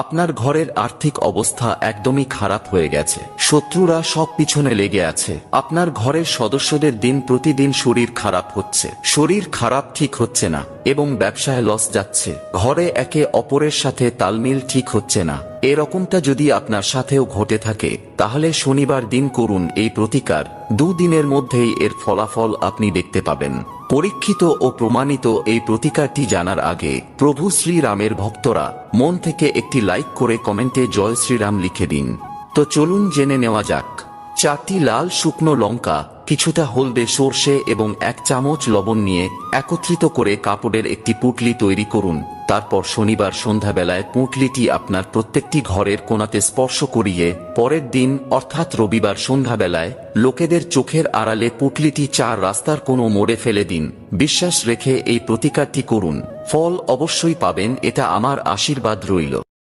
আপনার ঘরের আর্থিক অবস্থা একদমই খারাপ হয়ে গেছে, শত্রুরা সব পিছনে লেগে আছে। আপনার ঘরের সদস্যদের দিন প্রতিদিন শরীর খারাপ হচ্ছে, শরীর খারাপ ঠিক হচ্ছে না এবং ব্যবসায় লস যাচ্ছে। ঘরে একে অপরের সাথে তালমিল ঠিক হচ্ছে না। এরকমটা যদি আপনার সাথেও ঘটে থাকে তাহলে শনিবার দিন করুন এই প্রতিকার। 2 দিনের মধ্যেই এর ফলাফল আপনি দেখতে পাবেন। পরীক্ষিত ও প্রমাণিত এই প্রতিকারটি জানার আগে প্রভু শ্রীরামের ভক্তরা মন থেকে একটি লাইক করে কমেন্টে জয় শ্রীরাম লিখে দিন। তো চলুন জেনে নেওয়া যাক। 4টি লাল শুকনো লঙ্কা, কিছুটা হলদে সর্ষে এবং 1 চামচ লবণ নিয়ে একত্রিত করে কাপড়ের একটি পুঁটলি তৈরি করুন। তারপর শনিবার সন্ধ্যাবেলায় পুঁটলিটি আপনার প্রত্যেকটি ঘরের কোণাতে স্পর্শ করিয়ে পরের দিন অর্থাৎ রবিবার সন্ধ্যাবেলায় লোকেদের চোখের আড়ালে পুঁটলিটি 4 রাস্তার কোনো মোড়ে ফেলে দিন। বিশ্বাস রেখে এই প্রতিকারটি করুন, ফল অবশ্যই পাবেন, এটা আমার আশীর্বাদ রইল।